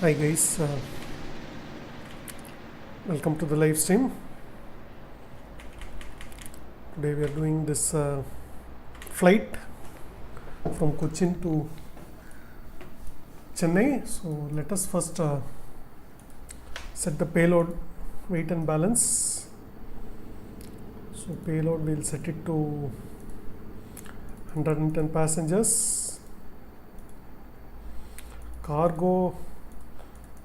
Hi guys, welcome to the live stream. Today we are doing this flight from Kochi to Chennai. So let us first set the payload weight and balance. So payload we'll set it to 110 passengers. Cargo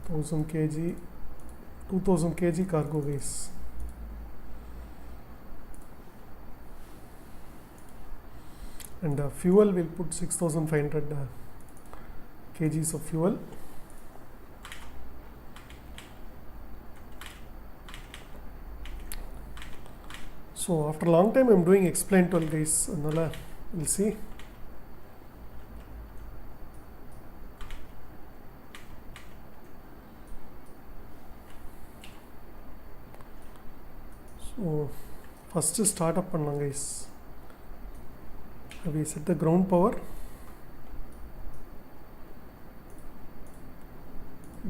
1000 kg, 2000 kg cargo guys. And fuel we'll put 6500 kgs of fuel. So after a long time I'm doing explain 12 guys. Another we'll see. So first start up பண்ணலாம் guys. We set the ground power.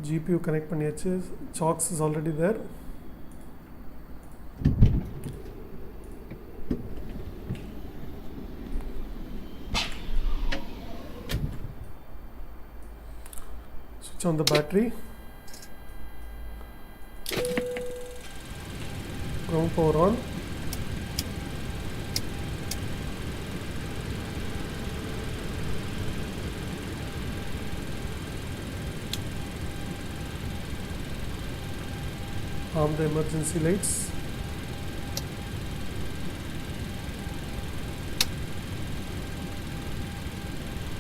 GPU connect பண்ணியாச்சு. Chalks is already there. Switch on the battery. Ground power on. Arm the emergency lights.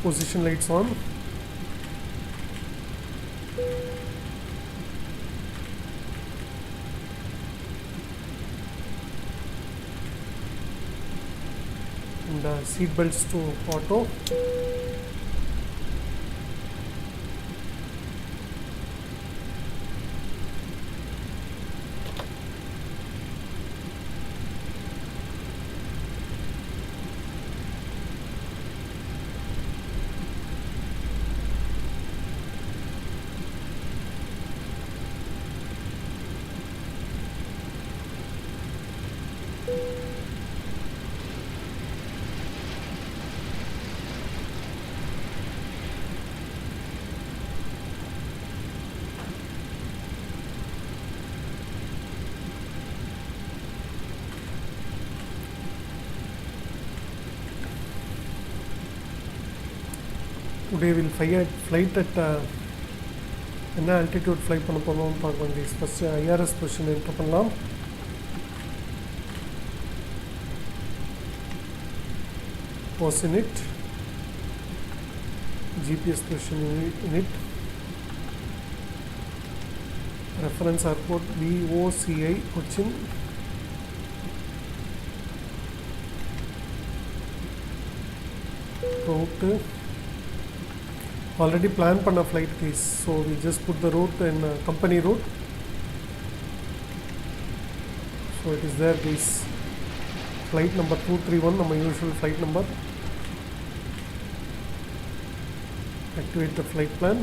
Position lights on. And seat belts to auto. Today we'll flight at என்ன altitude fly பண்ண போறோம்னு பார்க்கலாம் guys. First IRS position enter பண்ணலாம். Pause in it. GPS position in it. Reference airport VOCI Kochi. Route. Already planned பண்ண flight guys, so we just put the route in company route, so it is there guys. Flight number 231 our usual flight number. Activate the flight plan.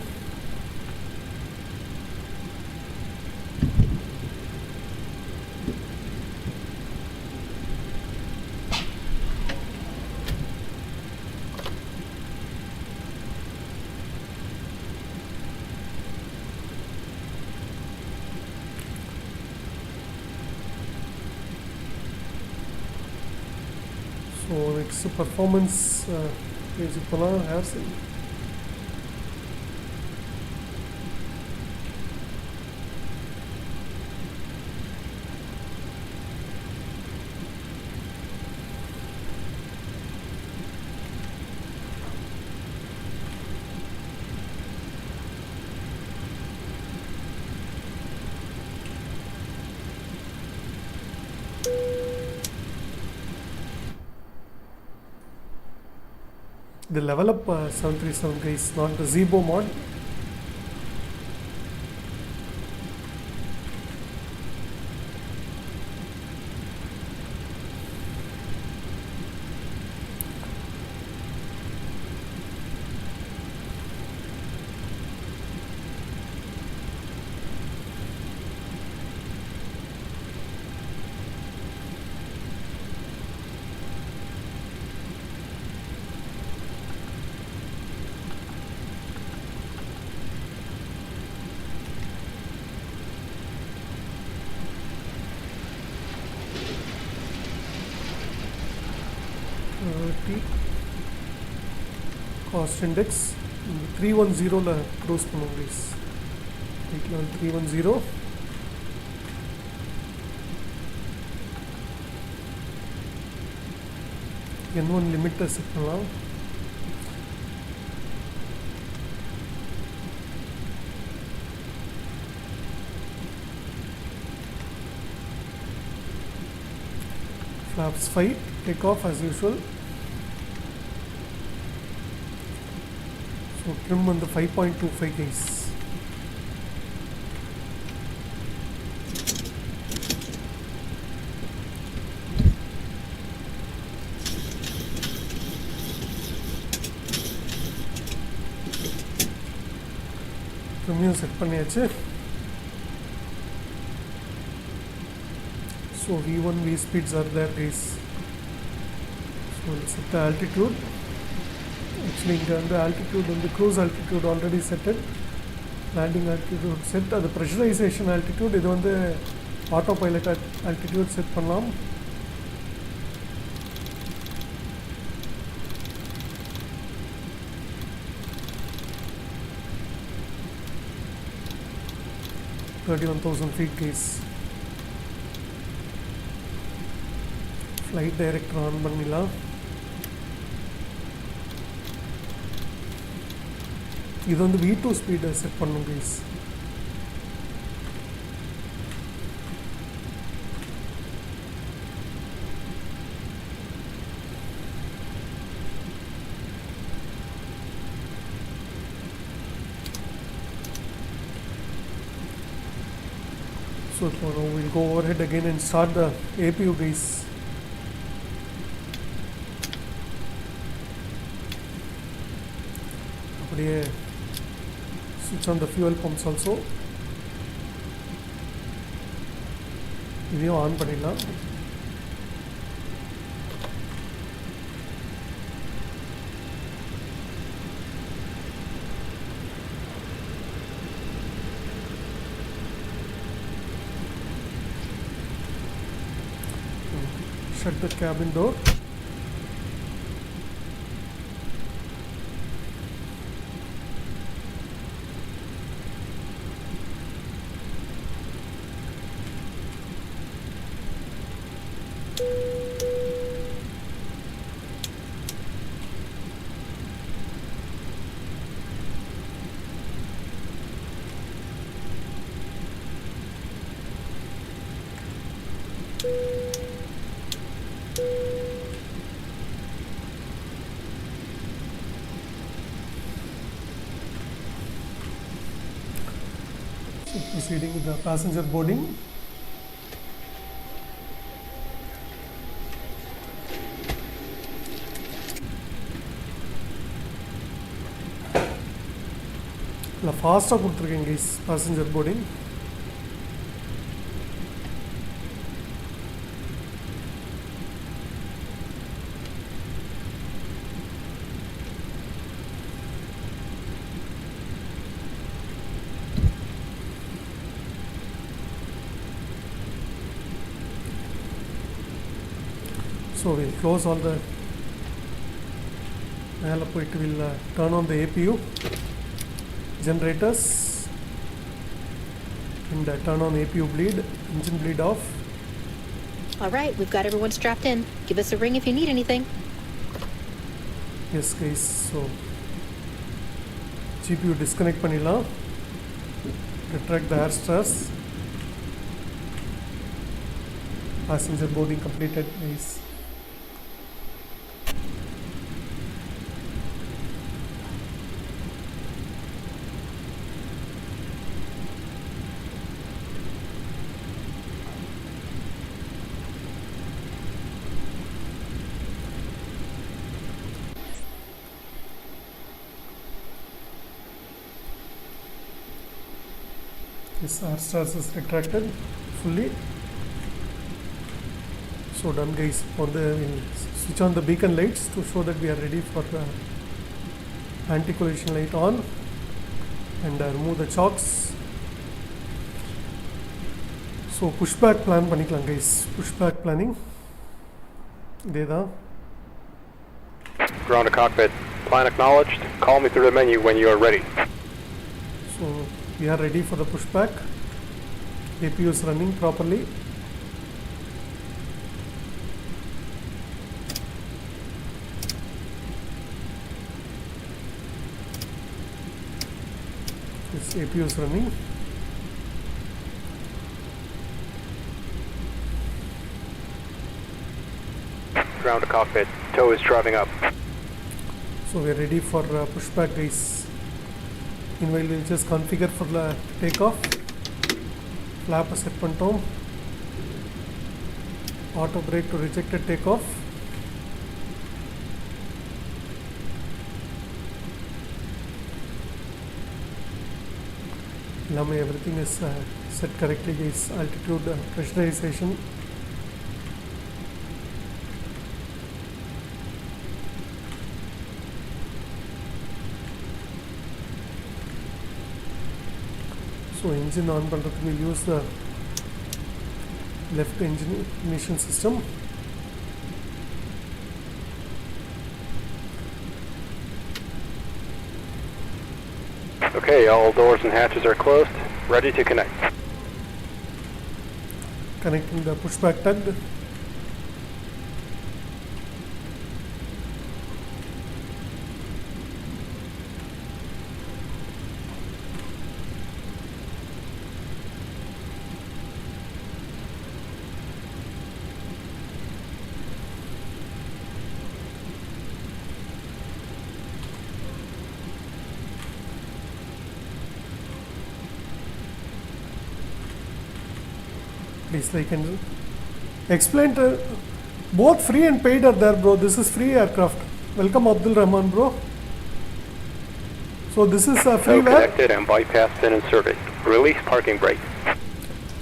So next performance page போலாம். The level up 737 guys, not the Zebo mod. 30 cost index 310 cruise பண்ணுவோம் guys. Weight level 310. N1 limit set பண்ணலாம். Flaps 5, take off as usual. So trim on the 5.25 guys. Trim set பண்ணியாச்சு. So V1 V speeds are there guys. So let's set the altitude. Actually the altitude and the cruise altitude already set it. Landing altitude set. The pressurization altitude இது வந்து autopilot altitude set பண்ணலாம். $31,000 guys. Flight director on பண்ணிடலாம். இது வந்து V2 speed set பண்ணும் guys. So now we'll go overhead again and start the APU guys. அப்படியே switch on the fuel pumps also. இதையும் on பண்ணிடலாம். Shut the cabin door. Proceeding with the passenger boarding. ஃபாஸ்ட்டாக கொடுத்துருக்கேன் guys passenger boarding. So we'll close all the மேலே போயிட்டு will turn on the APU generators and turn on APU bleed, engine bleed off. All right, we've got everyone strapped in. Give us a ring if you need anything. Yes guys, so GPU disconnect பண்ணிடலாம். Retract the air stars. Passenger boarding completed guys. This air stars is retracted fully. So done guys. We'll switch on the beacon lights to show that we are ready for anti-collision light on, and remove the chocks. So pushback plan பண்ணிக்கலாம் guys. Pushback planning இதே தான். Ground to cockpit. Plan acknowledged. Call me through the menu when you are ready. So we are ready for the pushback. APU is running properly. This APU is running. Ground to cockpit. Tow is driving up. So we are ready for pushback, guys. Meanwhile, we'll just configure for the takeoff. Flap set pantom. Auto brake to rejected takeoff. Lame, everything is set correctly, guys. Altitude, pressurization. So engine on பண்றதுக்கு we'll use the left engine ignition system. Okay, all doors and hatches are closed. Ready to connect. Connecting the pushback tug. Please like and explain to both free and paid are there, bro. This is free aircraft. Welcome Abdul Rahman, bro. So this is a free Tow connected and bypass pin inserted. Release parking brake.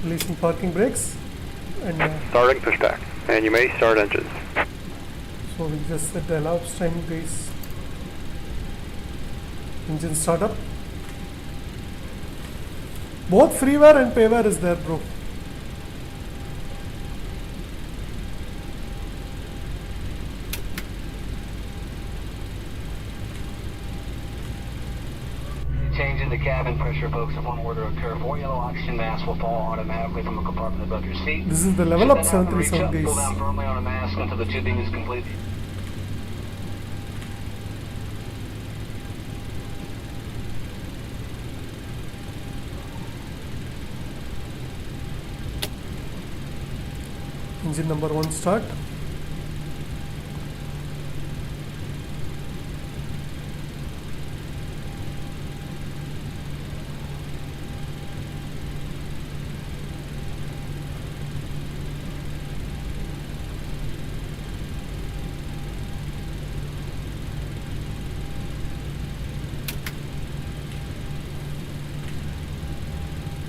Releasing parking brakes and Starting pushback. And you may start engines. so we just set the elapsed time, guys. Engine startup. Both freeware and payware is there, bro. Change in the cabin pressure, folks. If one were to occur, 4 yellow oxygen masks will fall automatically from a compartment above your seat. This is the level Should up that happen, reach 737, up, pull guys. down firmly on a mask until the tubing is complete. Engine number 1 start.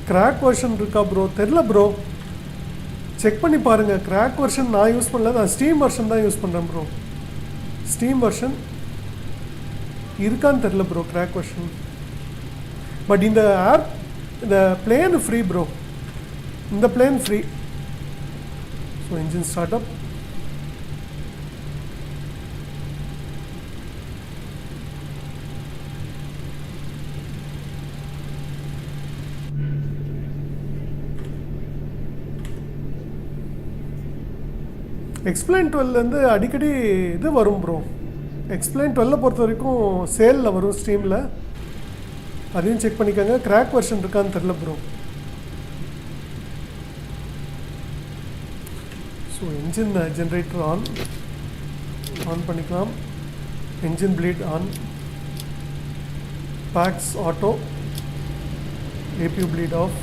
Crack version இருக்கா bro? தெரியல bro. Check பண்ணி பாருங்க. Crack version நான் use பண்ணல, நான் steam version தான் use பண்ணுறேன் bro. Steam version இருக்கான்னு தெரில ப்ரோ, கிராக் வெர்ஷன். பட் இந்த ஆப் இந்த பிளேன் ஃப்ரீ ப்ரோ, இந்த plane free. So engine start up. Explain 12லேருந்து அடிக்கடி இது வரும் ப்ரோ. எக்ஸ்பிளைன் 12 பொறுத்த வரைக்கும் சேலில் வரும் ஸ்ட்ரீமில், அதையும் செக் பண்ணிக்கோங்க. கிராக் வெர்ஷன் இருக்கான்னு தெரில bro. So engine generator on பண்ணிக்கலாம். Engine bleed on. Packs auto. APU bleed off.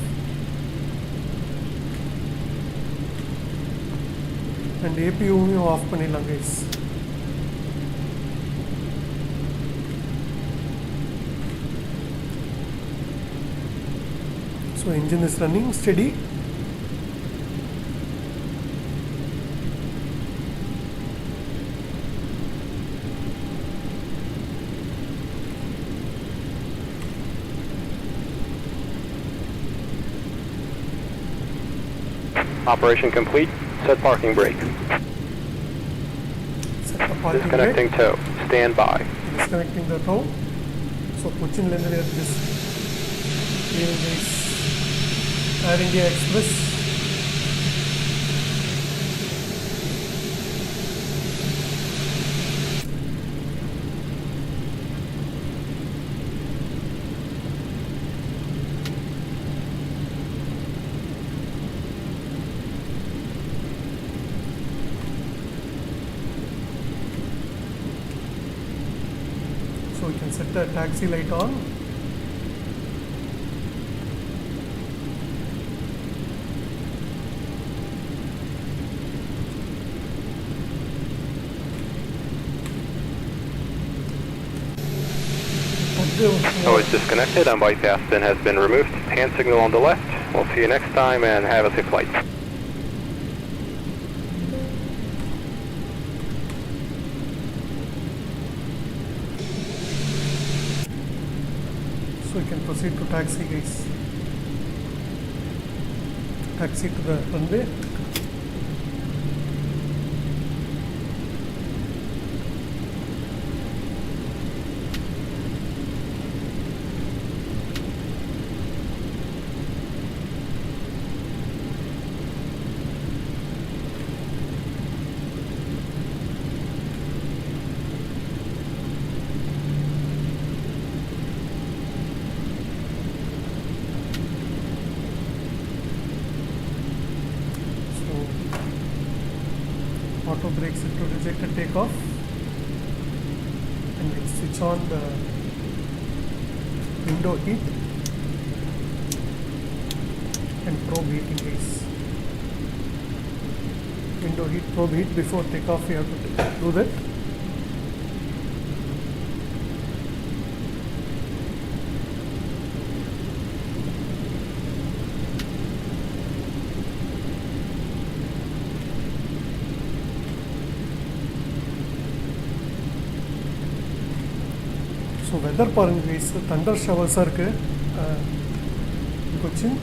and APU off பண்ணிடலாம் guys. So engine is running steady. Operation complete. Set parking brake. Set up. parking Disconnecting gate. tow. Stand by. Disconnecting the tow. So Cochin Lane this leaving this Air India Express. So we can set the taxi light on. Oh, it's disconnected and bypass pin has been removed. Hand signal on the left. We'll see you next time and have a safe flight. So we can proceed to taxi, guys. Taxi to the runway. Auto brakes it to reject a takeoff, and we'll switch on the window heat and probe heating, guys. Window heat, probe heat before takeoff. We have to do that. So weather பாருங்க guys, thunder showers இருக்கு Cochin.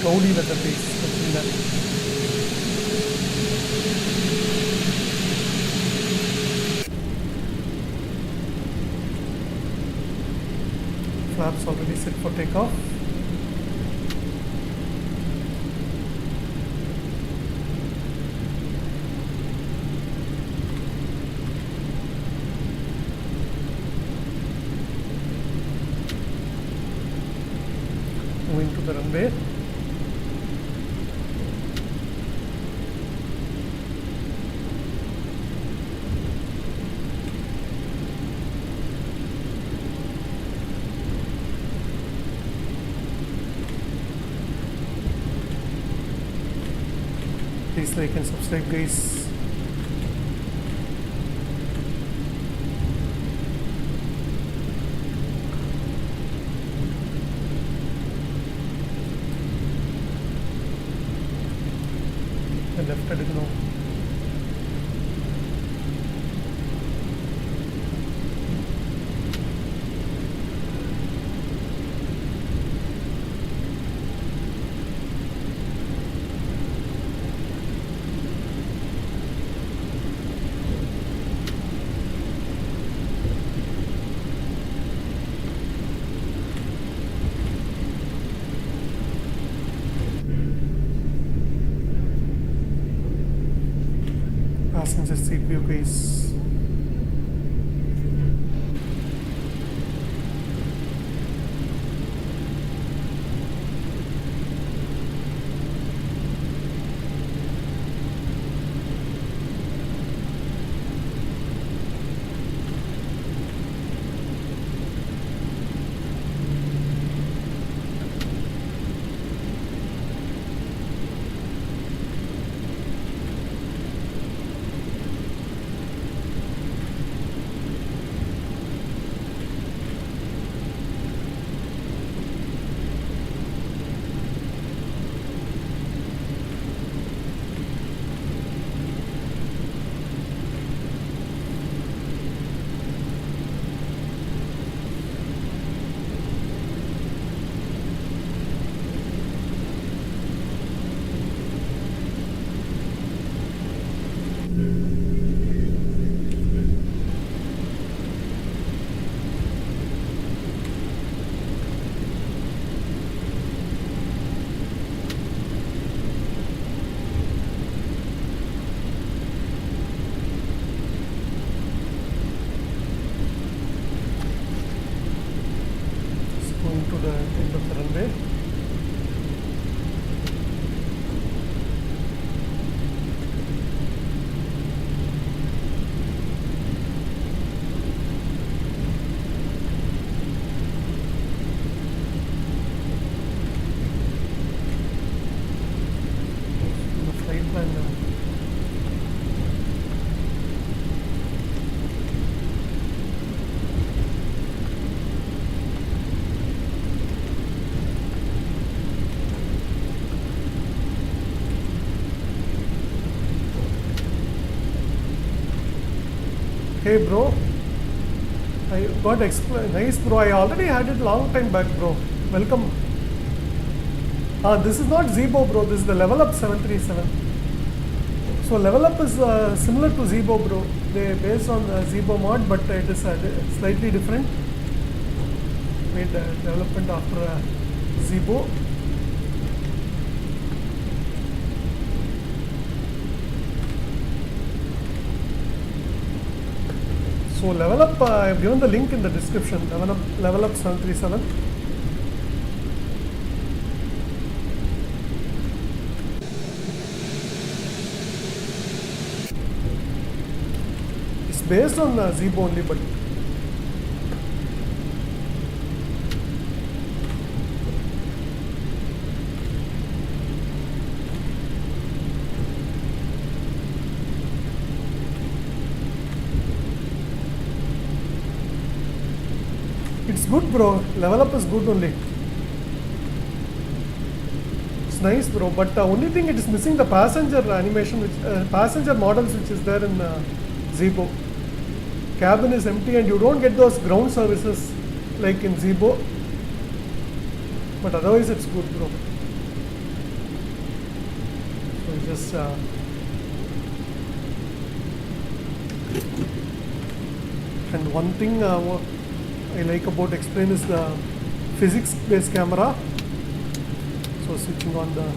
Cloudy weather guys, Cochinல. Flaps already set for takeoff. Moving to the runway. Please like and subscribe, guys. Left എടുക്കണോ? Passenger seat view, guys. the end of the runway. The flight plan now. Hey bro, I got nice bro. I already had it long time back, bro. Welcome. This is not Zibo, bro. This is the Level Up 737. So Level Up is similar to Zibo, bro. They based on Zibo mod, but it is slightly different. Made development after Zibo. So Level Up, I have given the link in the description. Level Up 737. It's based on Zibo only, but it's good, bro. Level Up is good only. It's nice, bro. But the only thing, it is missing the passenger animation, which passenger models which is there in Zibo. Cabin is empty and you don't get those ground services like in Zibo. But otherwise, it's good, bro. So just and one thing I like about X-Plane is the physics-based camera. So switching on the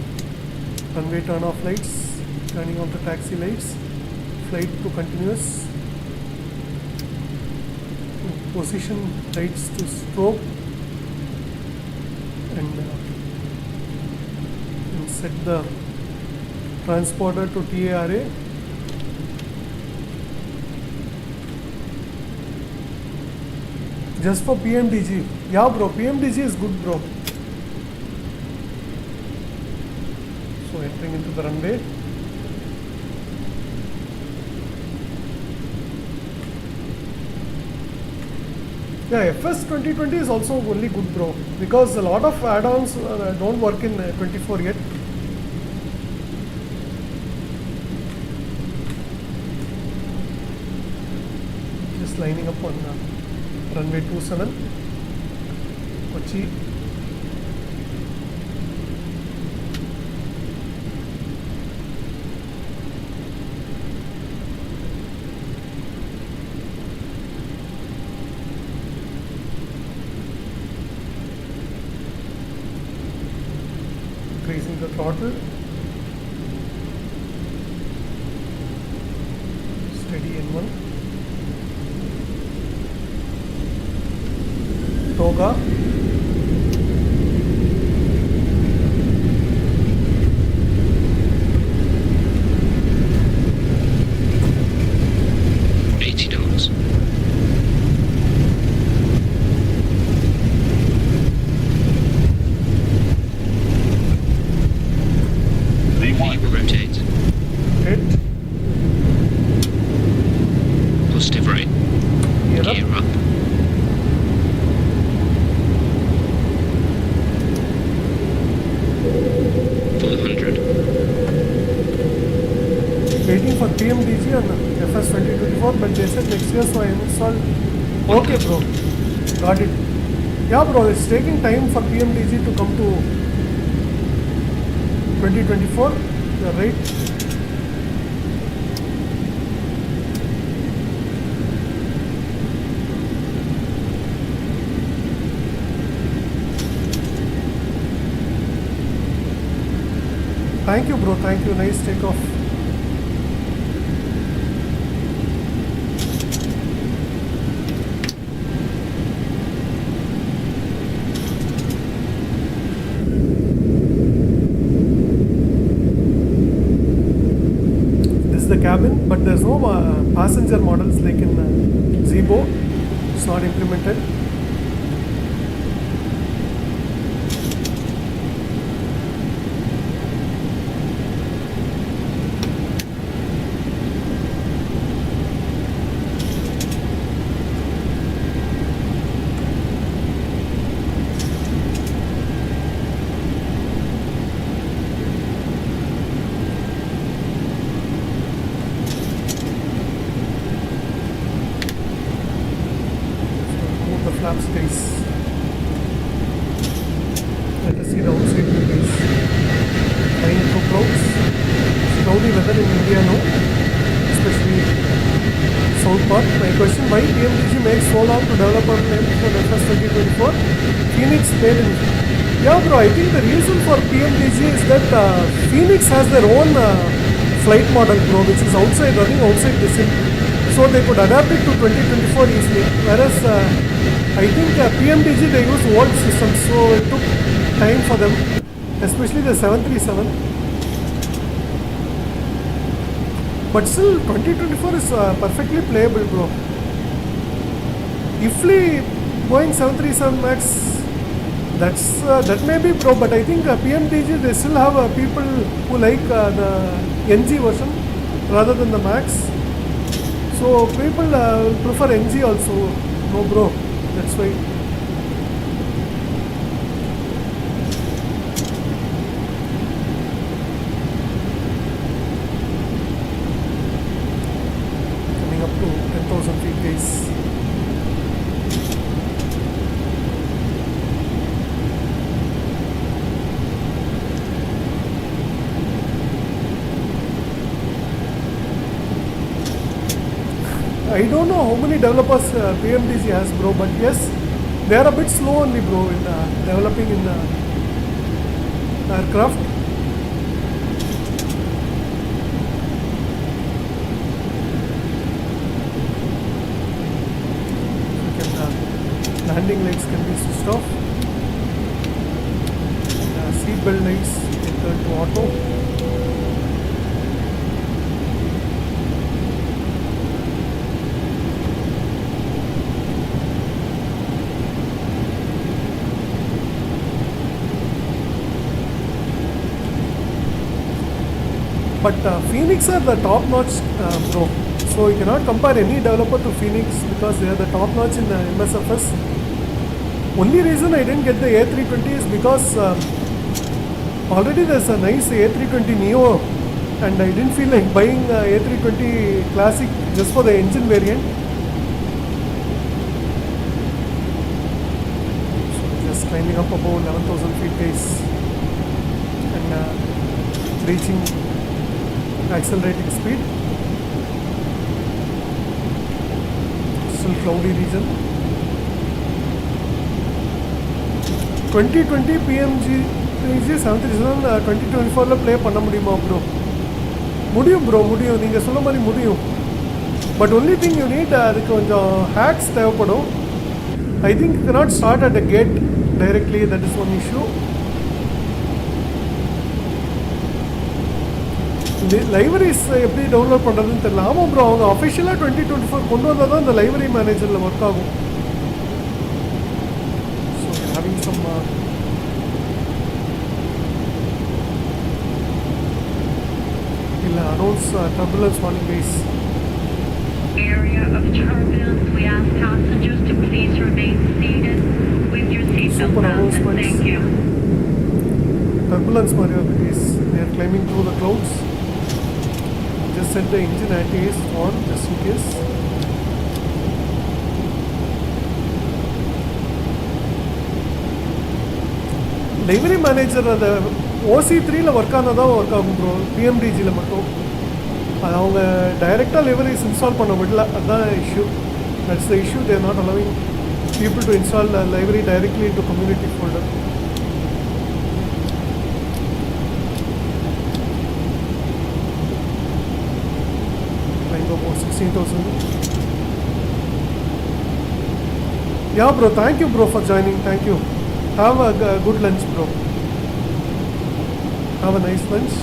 runway turn-off lights, turning on the taxi lights, flight to continuous, position lights to strobe, and set the transponder to TARA. Just for PMDG. Yeah, bro. PMDG is good, bro. So entering into the runway. Yeah, FS 2020 is also only good, bro. Because a lot of add-ons don't work in 24 yet. Just lining up on runway 27, Kochi. Increasing the throttle. Steady N1. Toga. $80. Rotate. Hit. Positive right. Gear up. Waiting for PMDG on FS 2024, but they said next year, so I installed. Okay, bro. Got it. Yeah, bro, it's taking time for PMDG to come to 2024. You're right. Thank you, bro. Thank you. Nice takeoff. cabin, but there's no passenger models like in Zibo. It's not implemented. Flap space. Let us see the outside view guys. Flying through clouds. Cloudy weather in India now, especially south part. My question: why PMDG makes so long to develop on length for FS 2024? Phoenix made in. Yeah, bro. I think the reason for PMDG is that Phoenix has their own flight model, bro, which is running outside the sim. So they could adapt it to 2024 easily. Whereas I think PMDG they use old systems, so it took time for them, especially the 737. But still, 2024 is perfectly playable, bro. Ifly Boeing 737 Max, that may be, bro. But I think PMDG they still have people who like the NG version rather than the Max. So people prefer NG also. No, bro. That's why. Coming up to 10,000 feet, guys. I don't know how many developers PMDG has, bro, but yes, they are a bit slow only, bro, in developing in aircraft. Landing lights can be switched off. Seat belt lights can turn to auto. But Phoenix are the top-notch, bro. So you cannot compare any developer to Phoenix because they are the top-notch in the MSFS. Only reason I didn't get the A320 is because already there's a nice A320 Neo, and I didn't feel like buying A320 Classic just for the engine variant. So just climbing up above 11,000 feet, guys, and reaching accelerating speed. Still cloudy region. 2020 PMG 737 2024 play பண்ண முடியுமா bro? முடியும் bro, முடியும். நீங்க சொல்ல மாதிரி முடியும். But only thing you need அதுக்கு கொஞ்சம் hacks தேவைப்படும். I think you cannot start at the gate directly, that is one issue. Libraries எப்படி டவுன்லோட் பண்ணுறதுன்னு தெரியல. ஆமாம் ப்ரோ, அவங்க அஃபிஷியலாக 2024 கொண்டு வந்தால் தான் இந்த லைப்ரரி மேனேஜரில் ஒர்க் ஆகும். ஸோ ஹேவிங் சம் இல்லை announce turbulence warning guys. Area of turbulence. We ask passengers to please remain seated with your seatbelt fastened. Thank you. Turbulence மாதிரி வருது guys. They are climbing through the clouds. Just set the engine anti-haze on just in case. Livery manager அந்த OC3ல work ஆனதான் work ஆகும் bro, PMDGல மட்டும். அது அவங்க டைரெக்டாக Liveris install பண்ண விடல, அதுதான் issue. That's the issue. There not allowing people to install library directly into community folder. About 16,000. Yeah bro, thank you bro for joining. Thank you. Have a good lunch bro. Have a nice lunch.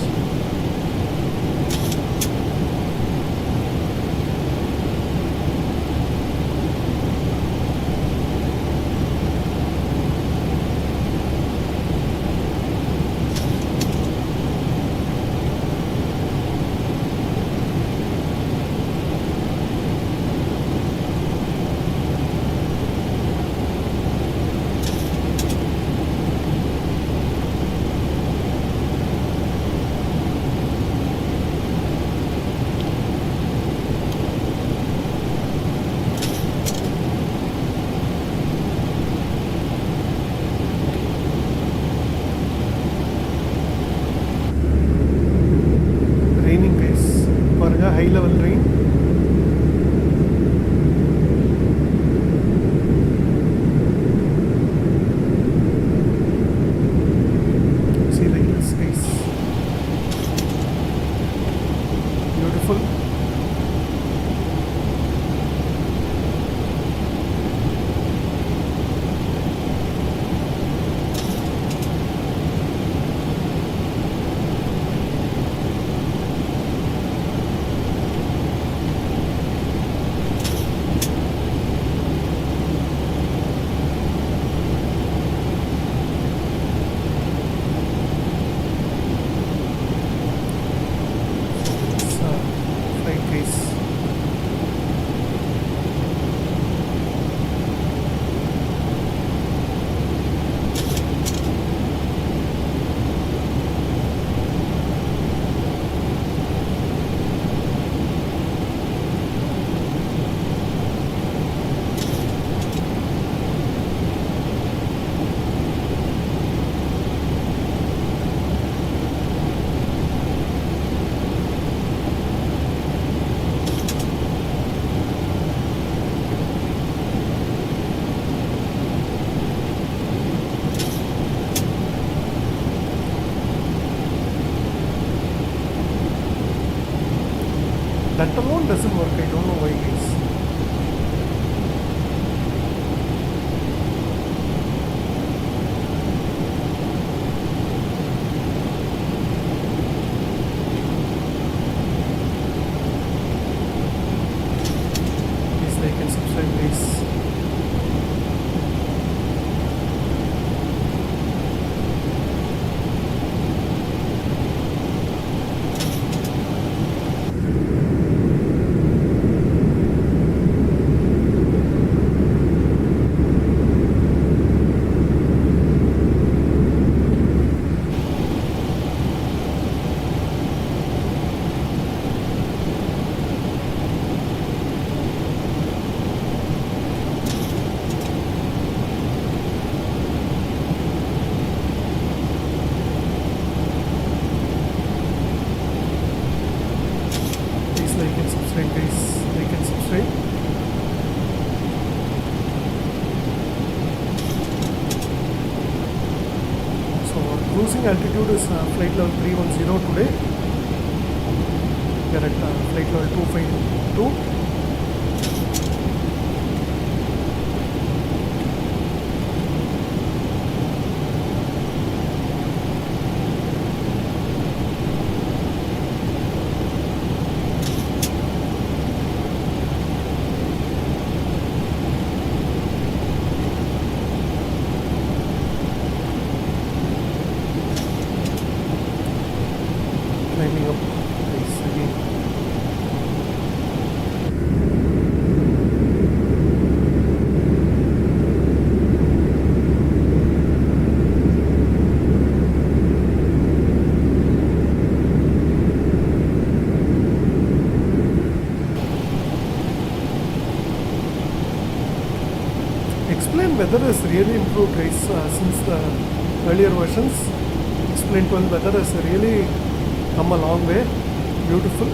That alone doesn't work. I don't know why, guys. Please like and subscribe, guys. Like and subscribe, guys. Like and subscribe. So our cruising altitude is flight level 310 today. We are at flight level 252. Climbing up this again. Explain weather has really improved, guys, since the earlier versions. Explain 12 weather has really come a long way. Beautiful.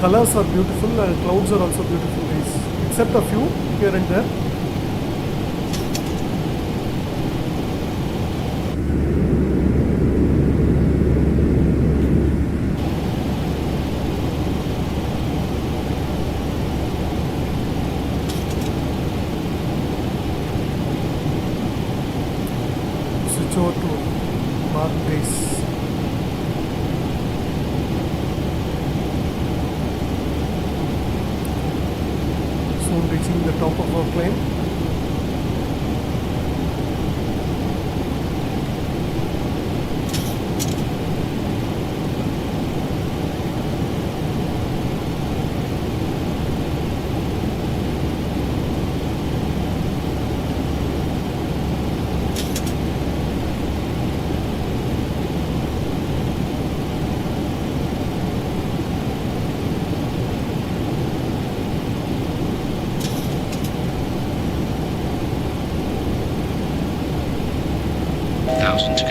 Colors are beautiful and clouds are also beautiful, guys. Except a few here and there. Switch over to mark, guys. Soon reaching the top of our plane. Thousand to go.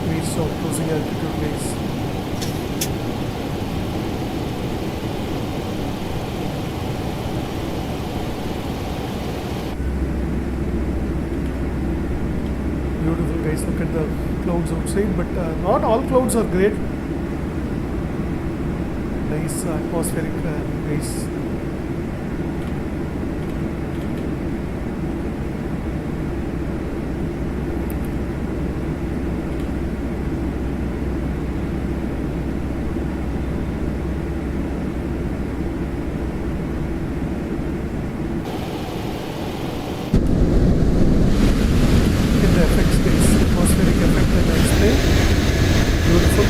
Reach our cruising altitude, guys. Beautiful, guys. Look at the clouds outside, but not all clouds are great. Nice atmospheric, guys. The effects, guys. Atmospheric effect and I explained. Beautiful.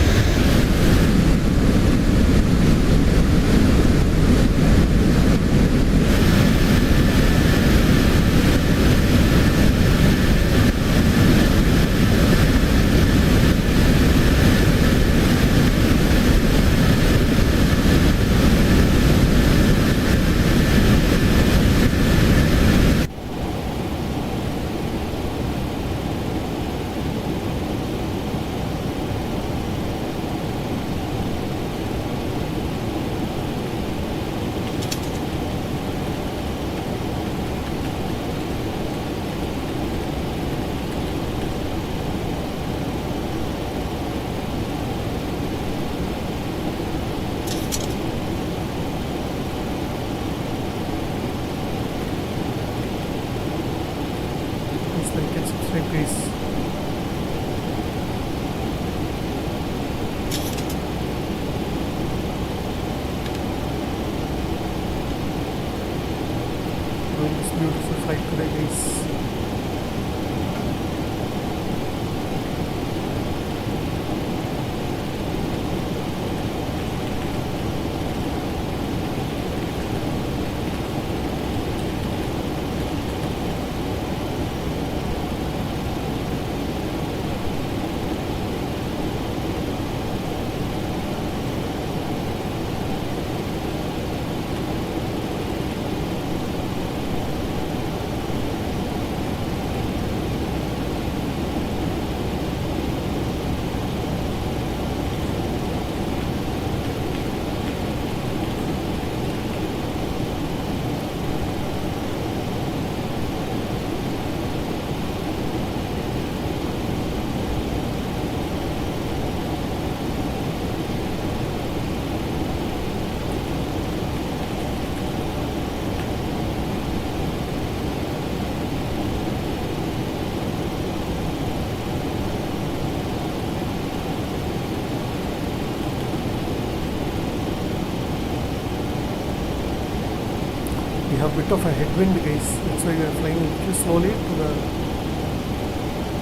of a headwind, guys. That's why we are flying a little slowly to the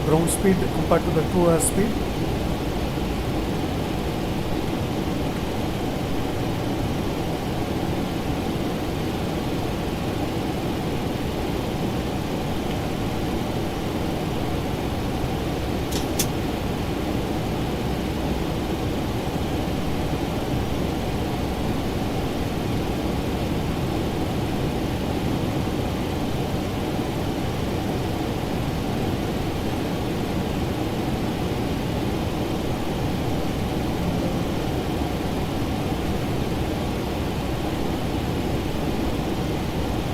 ground speed compared to the 2 hour speed.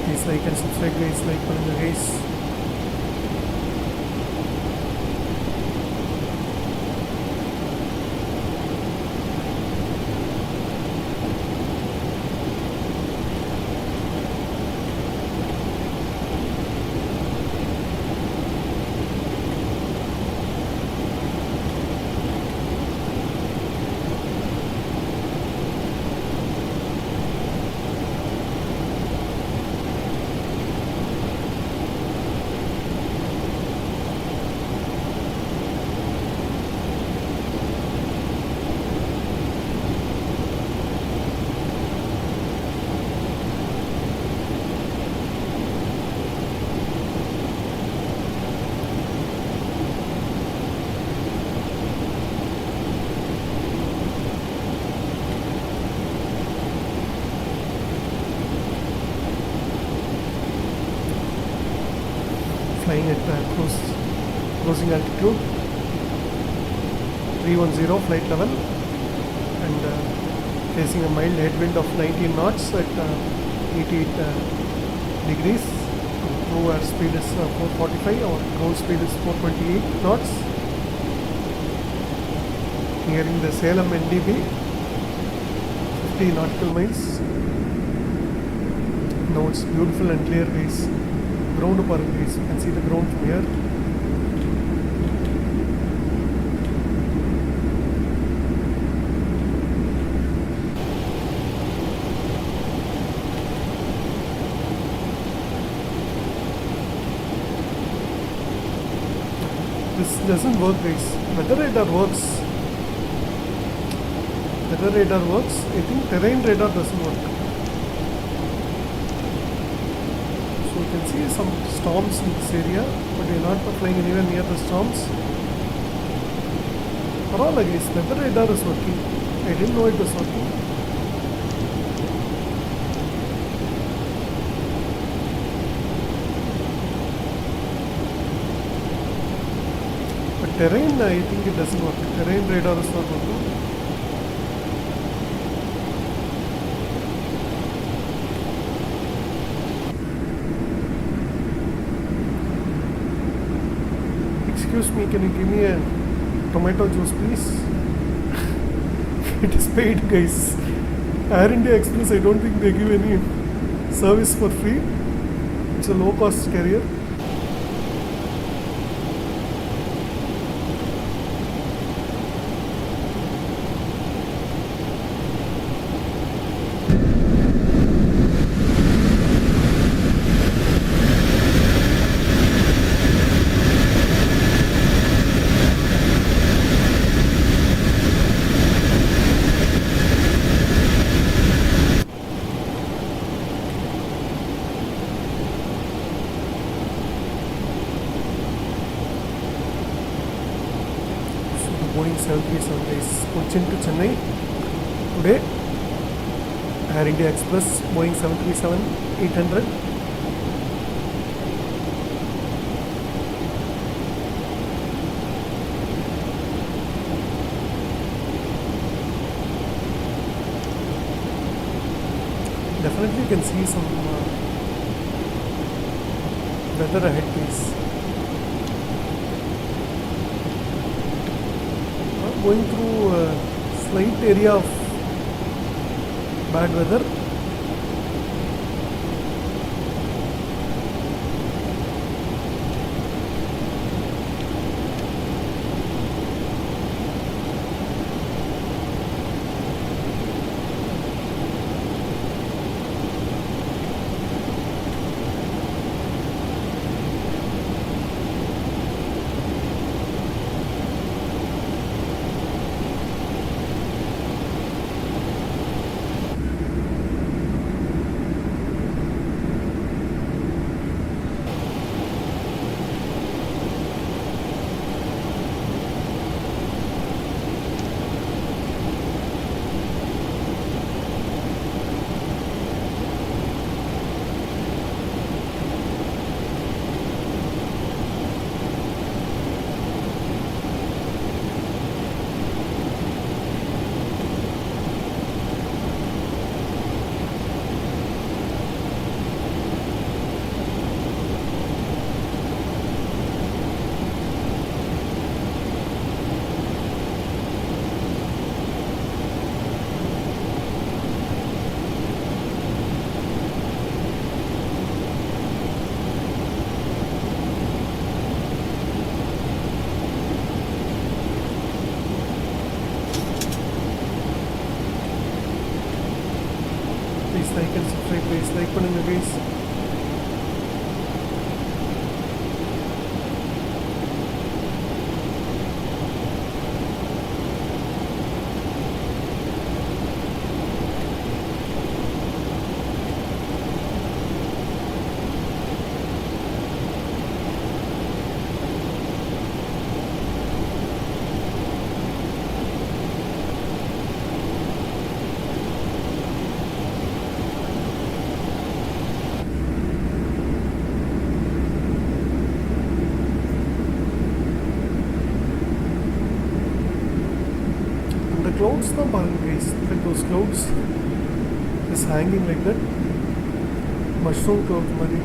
Please like and subscribe, guys. Like பண்ணுங்க guys. Flying at closing altitude 310 flight level and facing a mild headwind of 19 knots at 88 degrees. True air speed is 445, our ground speed is 428 knots. Nearing the Salem NDB, 50 nautical miles. Now it's beautiful and clear, guys. Ground பாருங்க guys, you can see the ground from here. This doesn't work, guys. Weather radar works. I think terrain radar doesn't work. So you can see some storms in this area, but we are not flying anywhere near the storms. Parala guys, weather radar is working. I didn't know it was working. But terrain, I think it doesn't work. Terrain radar is not working. Excuse me, can you give me a tomato juice, please? It is paid, guys. Air India Express, I don't think they give any service for free. It's a low-cost carrier. Boeing 737 is Kochi to Chennai today. Air India Express Boeing 737-800. Definitely you can see some weather ahead, please. Going through a slight area of bad weather. like and subscribe guys, like பண்ணுங்க guys. Clouds தான் பாருங்க guys, look at those clouds just hanging like that, mushroom cloud மாதிரி.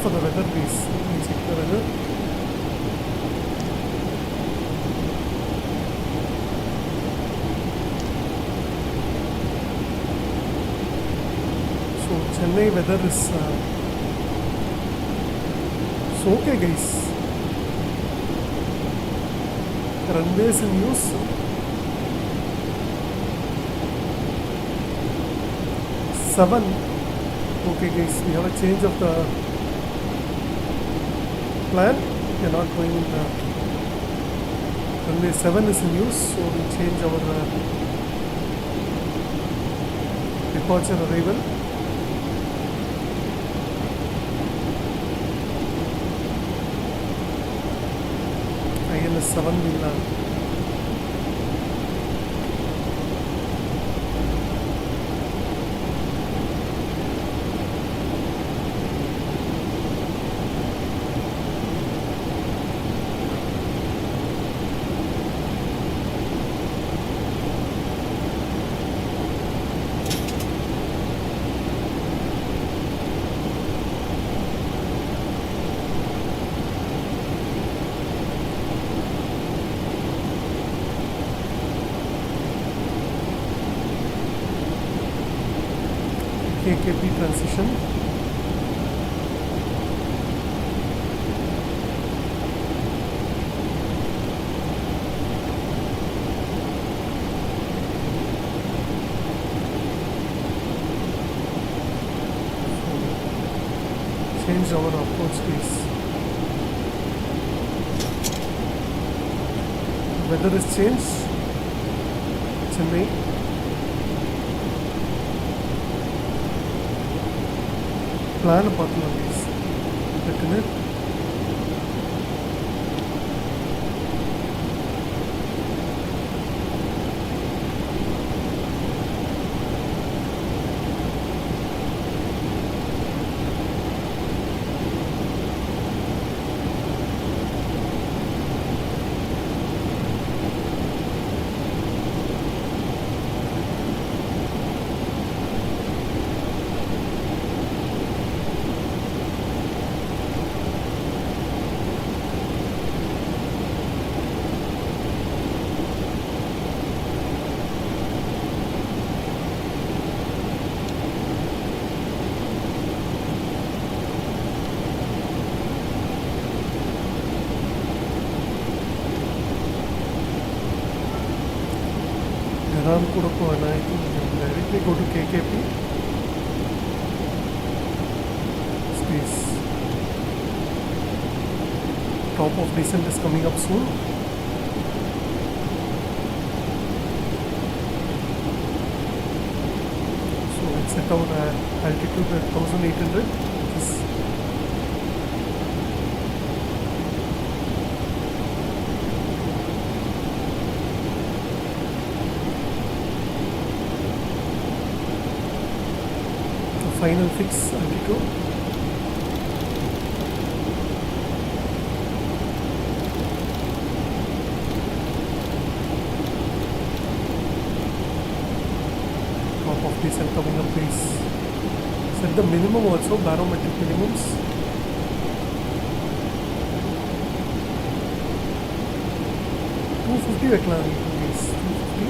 For the weather please, let me check the weather. So Chennai weather is so okay guys. Runways in use. Seven. Okay guys, we have a change of the plan. We are not going runway 7 is in use, so we change our departure arrival. ILS 7 will KKP transition. Change our approach please. Weather is changed. Chennai. Plan பார்க்கலாம் guys. டக்குன்னு Ram Kuroko and I think directly go to KKP. Space. Top of descent is coming up soon. So it's at our altitude at 1800. final fix altitude. Top of descent coming up, please. Set the minimum also, barometric minimums. Vehicle is 250.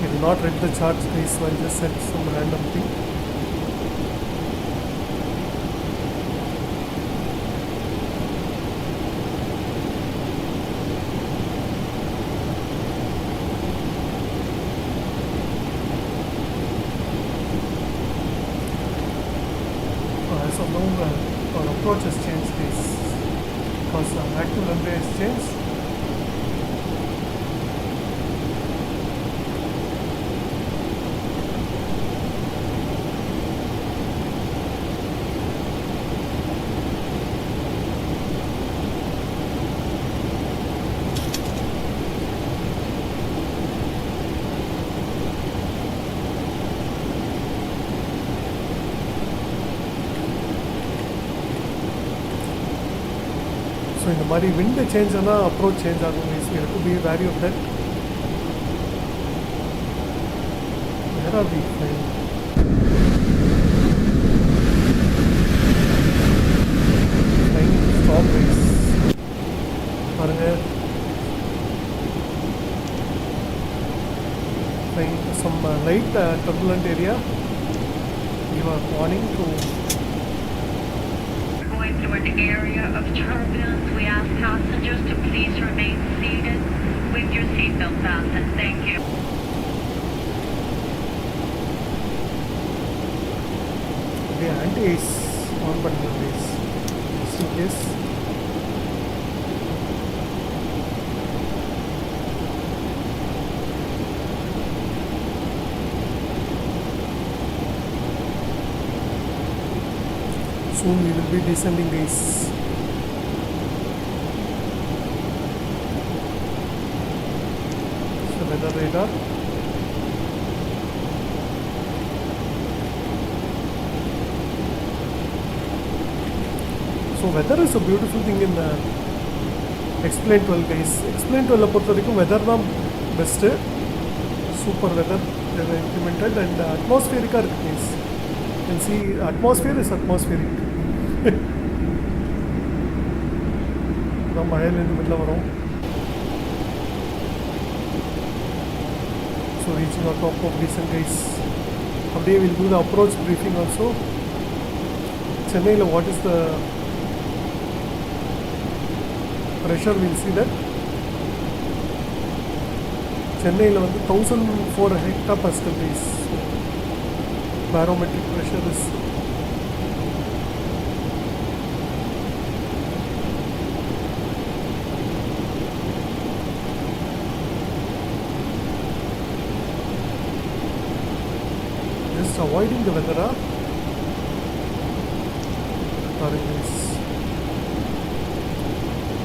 I do not read the charts, guys, so I just set some random thing. As of now, our approach has changed, guys, because active runway has changed. So in the muddy wind change and approach change, so you have to be wary of that. Where are we flying? Flying storm waves. Flying some light turbulent area. Give a warning to Through an area of turbulence, we ask passengers to please remain seated with your seatbelt fastened. Thank you. The anti-ace on button is just in case. Soon we will be descending these. So weather radar. So weather is a beautiful thing in Explain 12, guys. Explain 12 பொறுத்தவரைக்கும் weather தான் best. Super weather they have implemented and atmospheric guys. You can see atmosphere is atmospheric. மழையில் இருந்து வெளில வரும். So reaching our top of descent, guys. Today we'll do the approach briefing also. Chennai, what is the pressure? We'll see that. Chennai வந்து 1004 hectopascal, guys. So, barometric pressure is just avoiding the weather.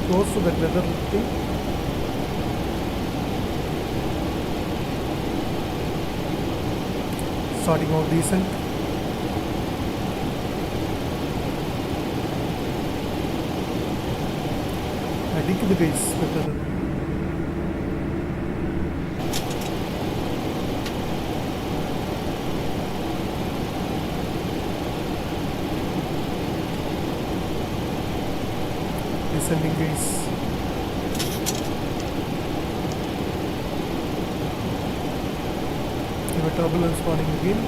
Close to that weather thing. Starting out descent. அடிக்குது guys weather. Descending, guys. Give a turbulence warning again.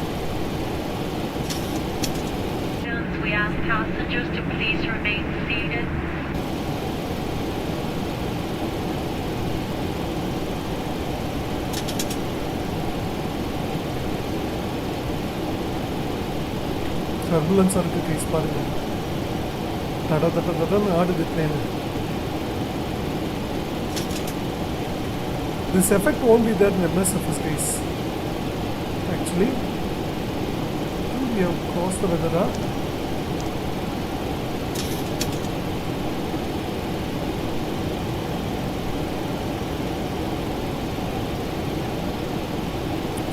We ask passengers to please remain seated. Turbulence are the case part. This effect won't be there in MS surface, guys. Actually, we have crossed the weather.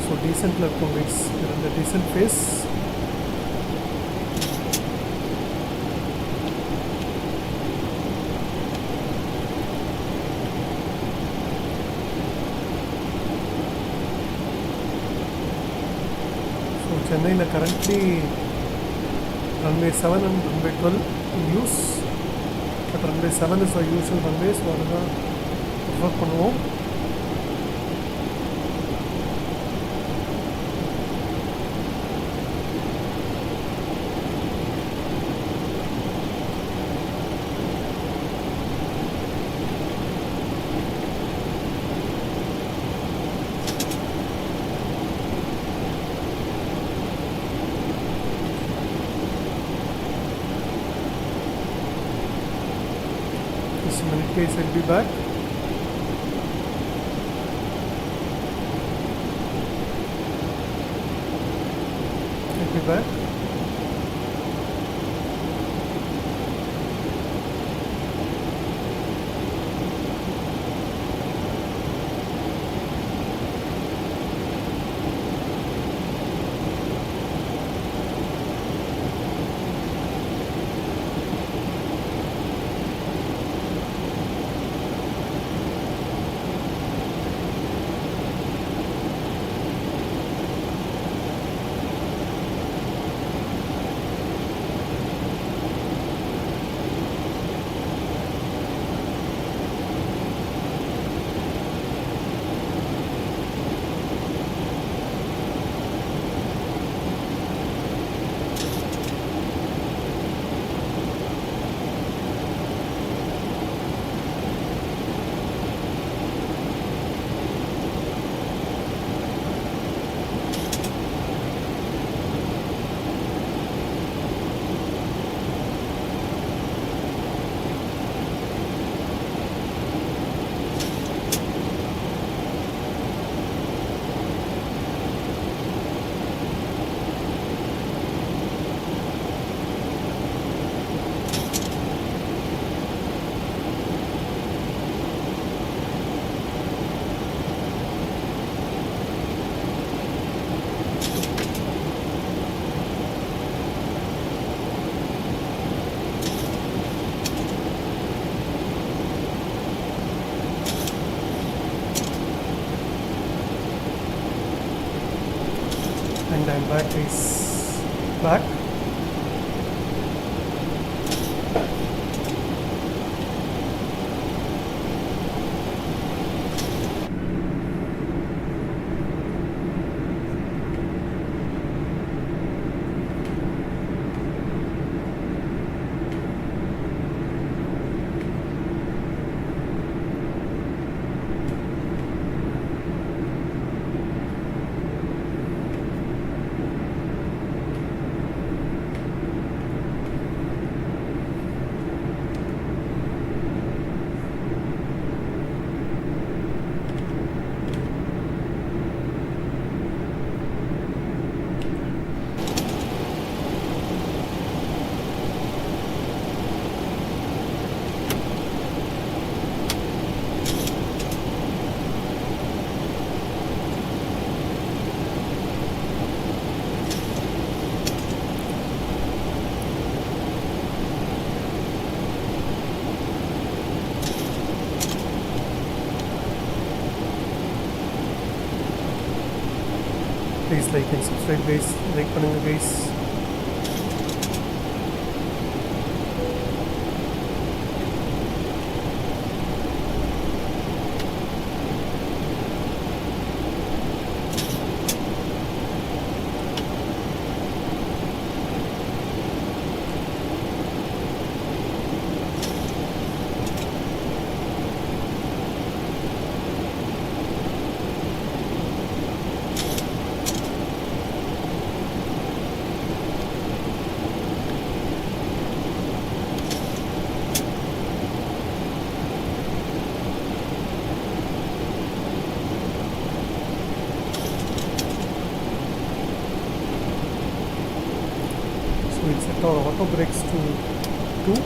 So descent இருக்கும் guys. We're in the descent phase. So Chennai currently runway 7 and runway 12 in use. But runway 7 is our usual runway, so அதுதான் prefer பண்ணுவோம். Just a minute guys, I'll be back. I'll be back. And I'm back guys. Back. Please like and subscribe guys. Like பண்ணுங்க guys. We'll set our auto brakes to 2.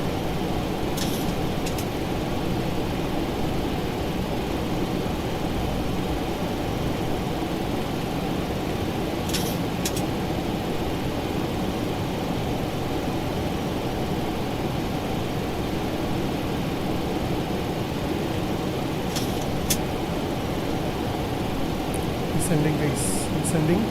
Descending guys, descending.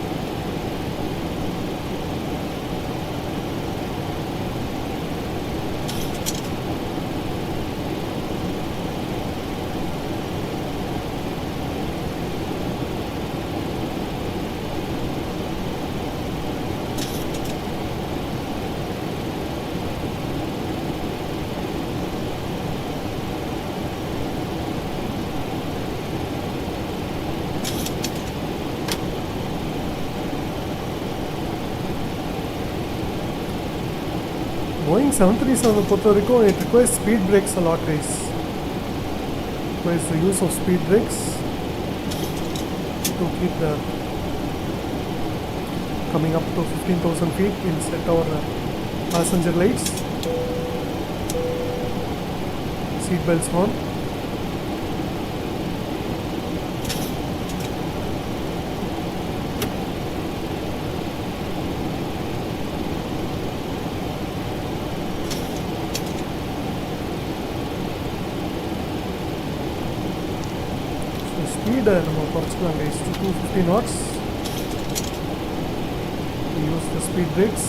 Boeing 737 Puerto Rico, it requires speed brakes a lot guys. It requires the use of speed brakes to keep the coming up to 15,000 feet. We'll set our passenger lights, seat belts on. Speed நம்ம குறைச்சிக்கலாம் guys to 250 knots. We use the speed brakes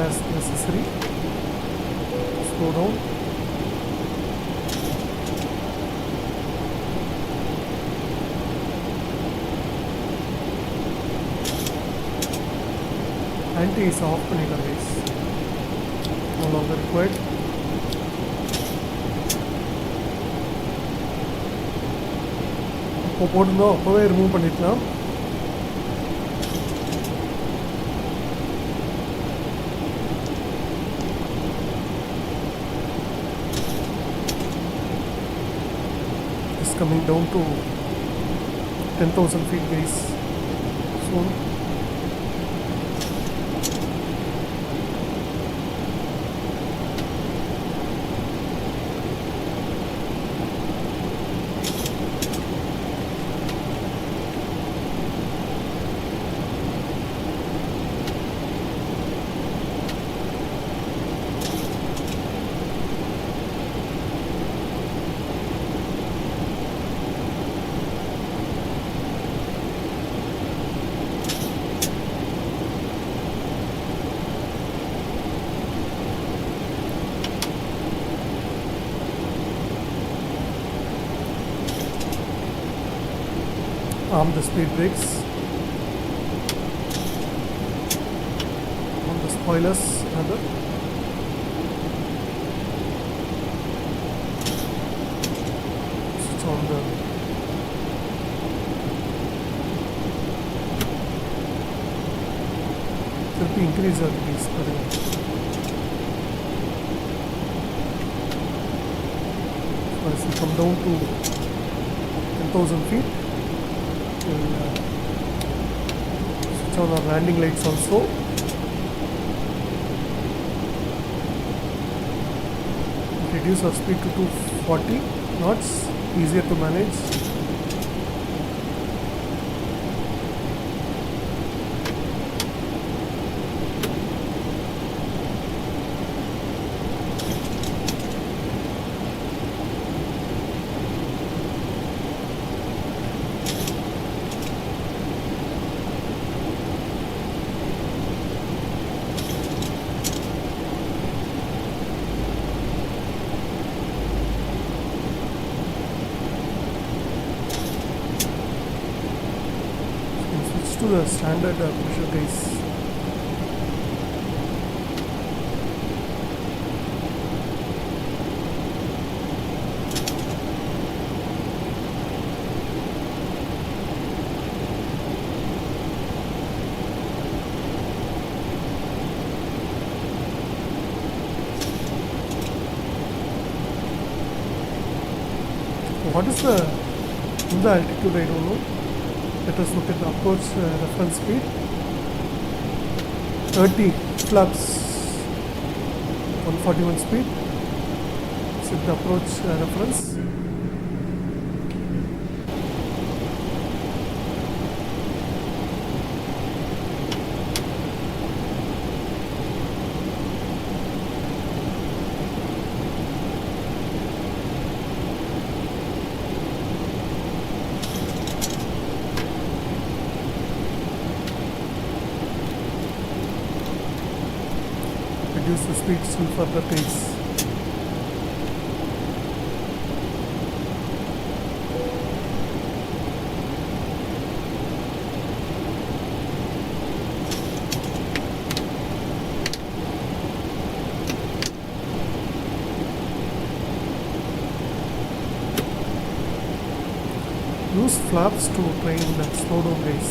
as necessary. Slow down. Anti is off பண்ணிக்கலாம் guys. No longer required. இப்போ போட்டிருந்தோம் அப்போவே remove பண்ணிக்கலாம். It's coming down to 10,000 feet guys soon. Arm the speed brakes on the spoilers rather. Switch on the increase or decrease. So as we come down to 10,000 feet, we'll switch on our landing lights also. Reduce our speed to 240 knots, easier to manage. To the standard pressure guys. What is the altitude? I don't know. Let us look at the approach reference speed. 30 flaps, 141 speed. Set the approach reference. reduce the speed still further please. Use flaps to train the slow down guys.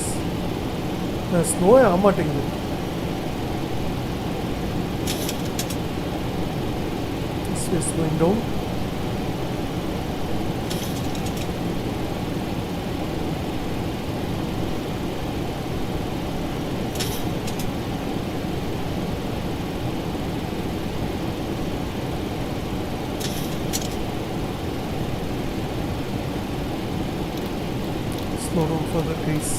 Slow ஆமாட்டேங்குது. This is slowing down. Slow down further guys.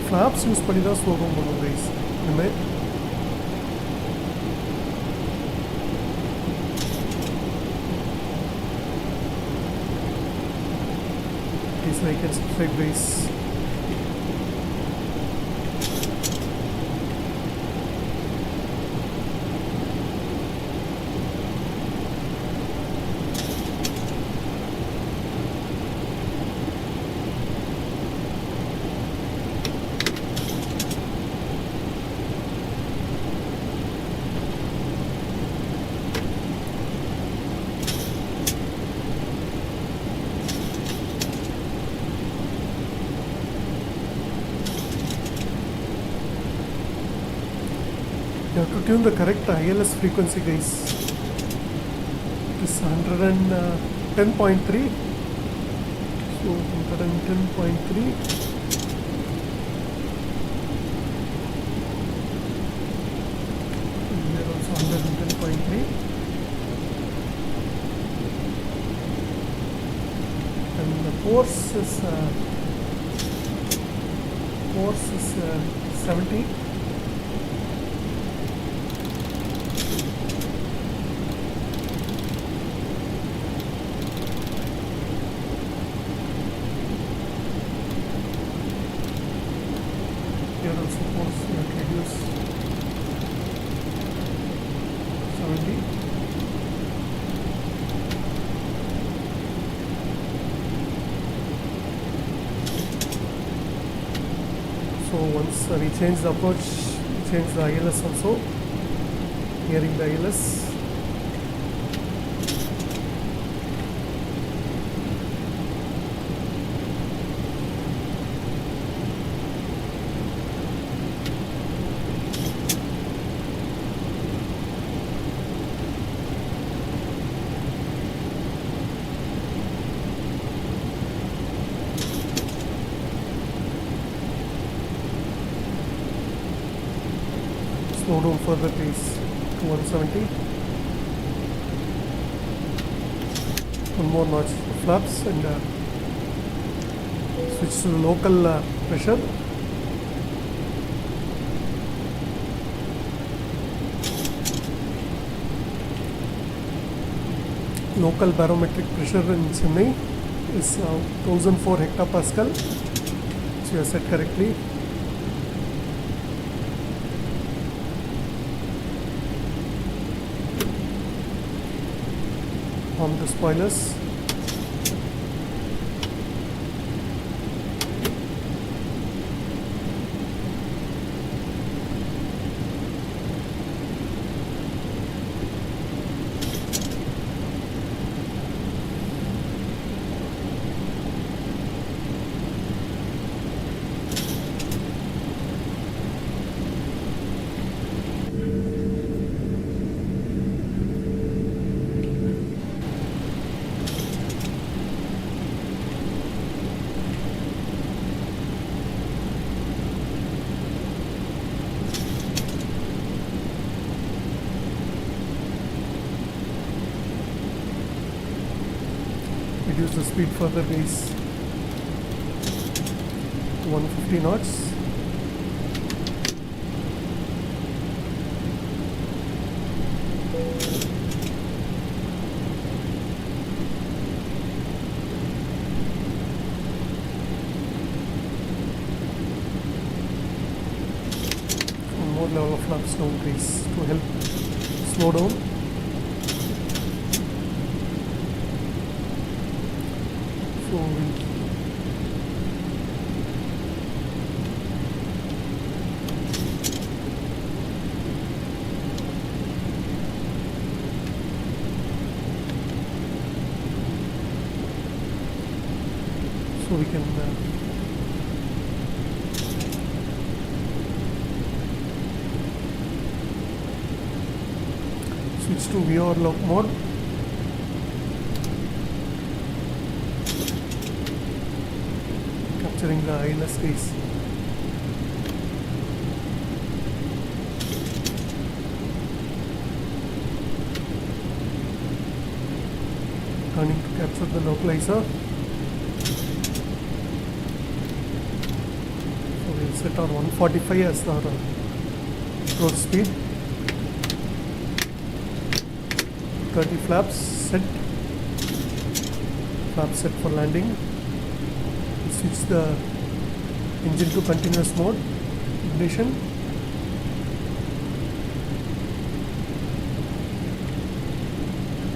Flaps use பண்ணி தான் slow down பண்ணுவோம் guys. இனிமே please like and subscribe guys. You have to tune the correct ILS frequency guys. It is 110.3. So 110.3. Here also 110.3. And the force is 70. Here also force you have to reduce 70. So once we change the approach, change the ILS also, nearing the ILS. Slow down further please to 170. One more notch flaps and switch to the local pressure. Local barometric pressure in Chennai is 1004 hectopascal, which you have set correctly. On the spoilers. Reduce the speed further guys to 150 knots. lower level of flaps down guys to help slow down. So we can switch to VR lock mode. Capturing the ILS guys. Turning to capture the localizer. Set on 145 as our approach speed. 30 flaps set. Flaps set for landing. Switch the engine to continuous mode. Ignition.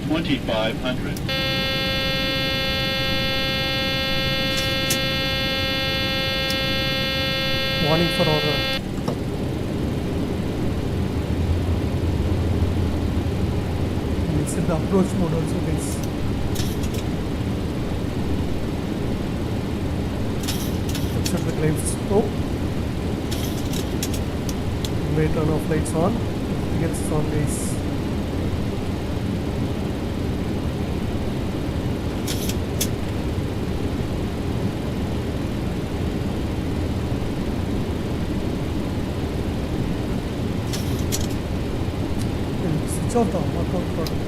$2,500. Warning for our we'll set the approach mode also guys. Set the climb scope. May turn off lights on. Gets on guys. Switch off the workout product.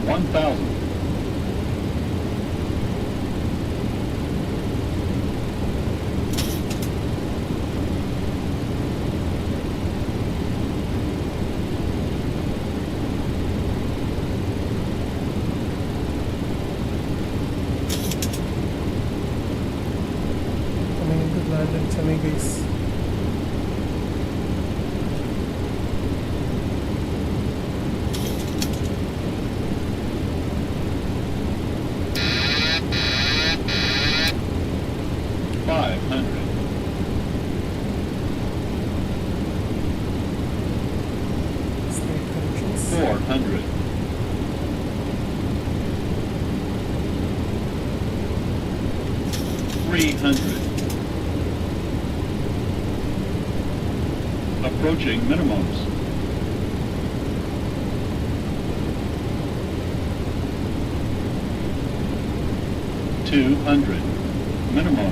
1,000. Coming into land in Chennai guys. Approaching minimums. $200 minimum.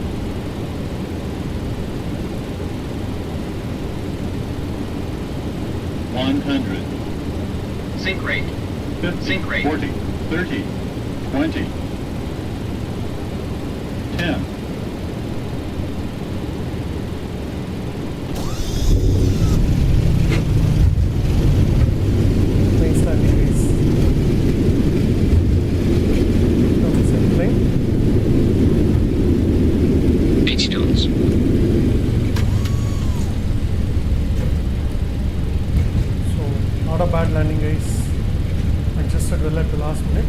$100. Sink rate. 50, Sink rate. 40, 30, 20, 10. Bad landing guys, adjusted well at the last minute.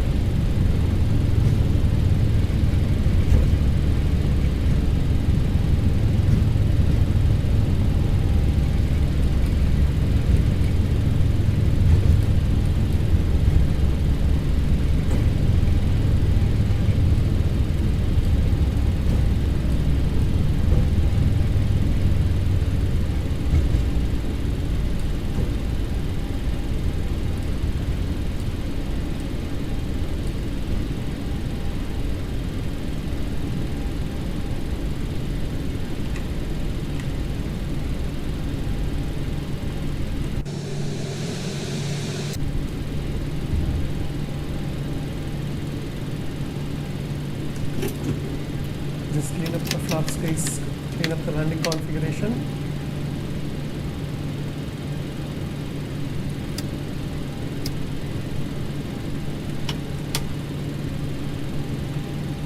Just clean up the flaps guys, clean up the landing configuration.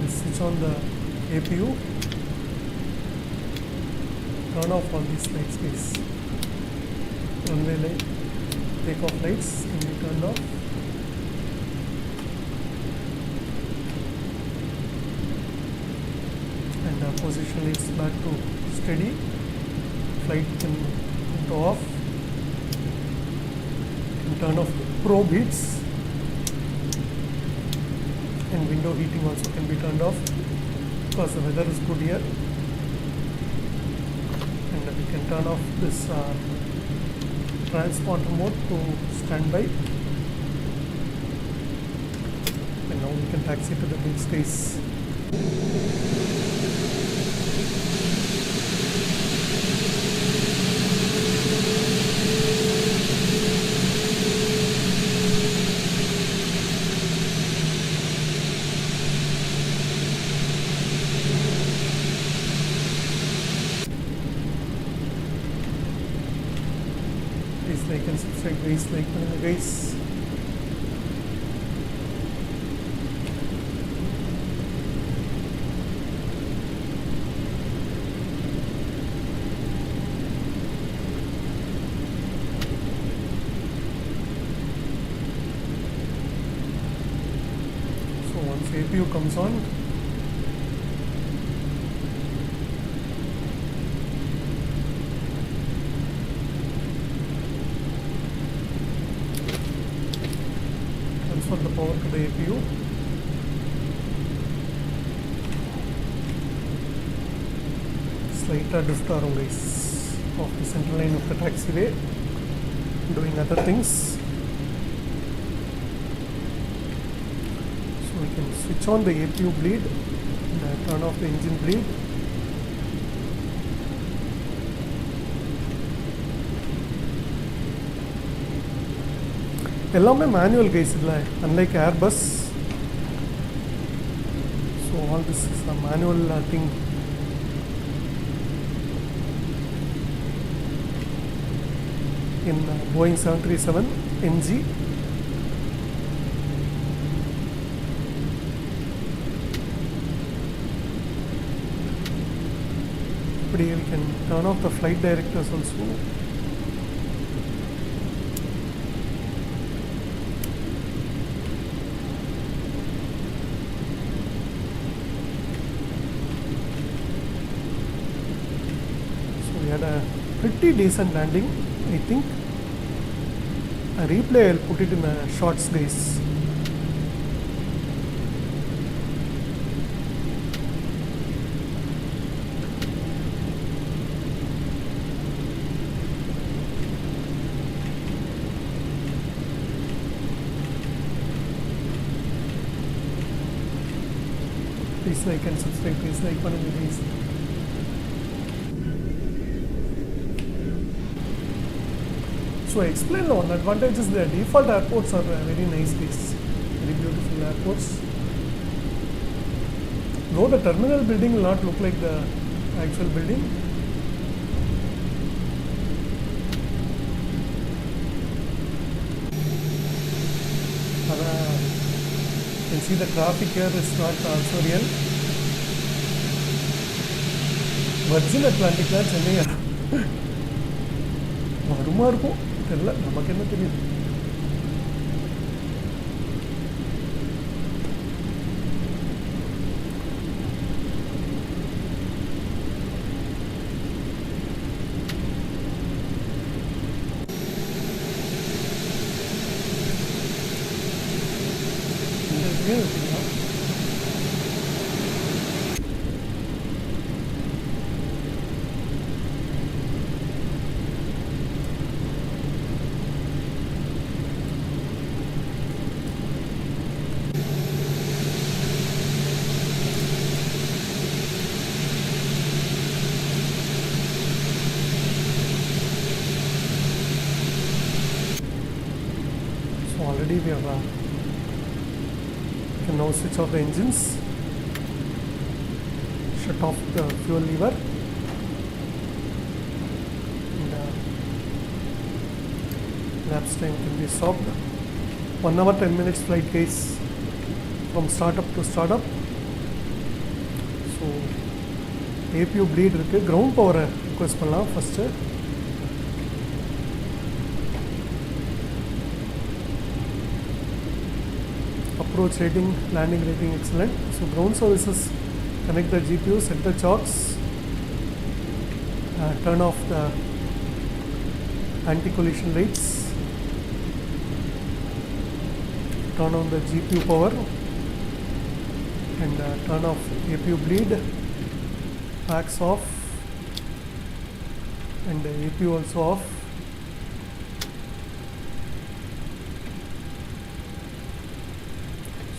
Let's switch on the APU. Turn off all these lights guys. Runway light, takeoff lights can be turned off. And position lights back to steady. Flight can go off. Can turn off probe heats. And window heating also can be turned off because the weather is good here. And we can turn off this transponder mode to standby. And now we can taxi to the big space. Please like and subscribe guys, like பண்ணுங்க guys. So once APU comes on, transfer the power to the APU. Slight disturbance guys of the central line of the taxiway, doing other things. So we can switch on the APU bleed and turn off the engine bleed. எல்லாமே manual guys இல்லை, unlike Airbus. So all this is a manual thing. In Boeing 737 NG. But we can turn off the flight directors also. Had a pretty decent landing, I think. A replay, I'll put it in the shots guys. Please like and subscribe, please like பண்ணுங்க guys. So I explained one advantage is the default airports are very nice guys, very beautiful airports. Though the terminal building will not look like the actual building. You can see the traffic here is not also real. Virgin Atlantic la Chennai வருமா இருக்கும் தெரியல, நமக்கு என்ன தெரியும். Already we have can now switch off the engines. shut off the fuel lever. And lapse time can be stopped. 1 hour 10 minutes flight guys from startup to startup. So APU bleed இருக்கு. ground power request பண்ணலாம் first. Approach rating, landing rating excellent. So ground services connect the GPU, set the chocks, turn off the anti-collision lights, turn on the GPU power, and turn off APU bleed, packs off, and the APU also off.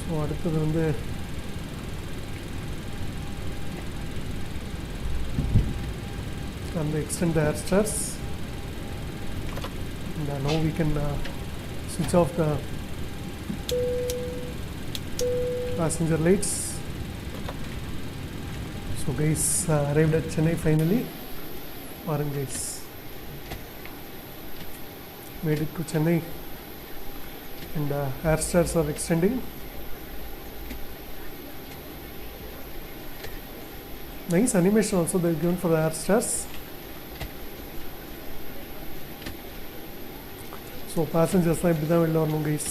So அடுத்தது வந்து and extend the air stairs, and now we can switch off the passenger lights. So guys, arrived at Chennai finally. Orange guys, made it to Chennai, and air stairs are extending. Nice animation also they've given for the air stairs. So passengers லாம் இப்படி தான் வெளில வரணும் guys.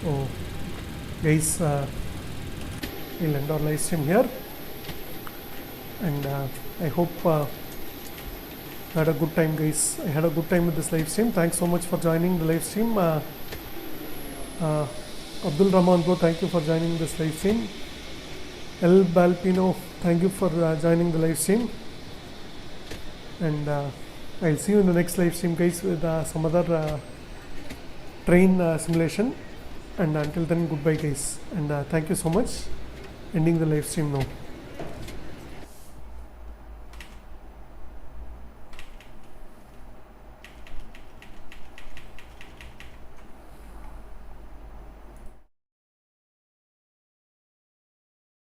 So guys, we'll end our live stream here, and I hope you had a good time guys. I had a good time with this live stream. Thanks so much for joining the live stream. Abdul Rahman bro, thank you for joining this live stream. El Balpino, thank you for joining the live stream, and I'll see you in the next live stream guys with some other train simulation. And until then, goodbye guys, and thank you so much. Ending the live stream now.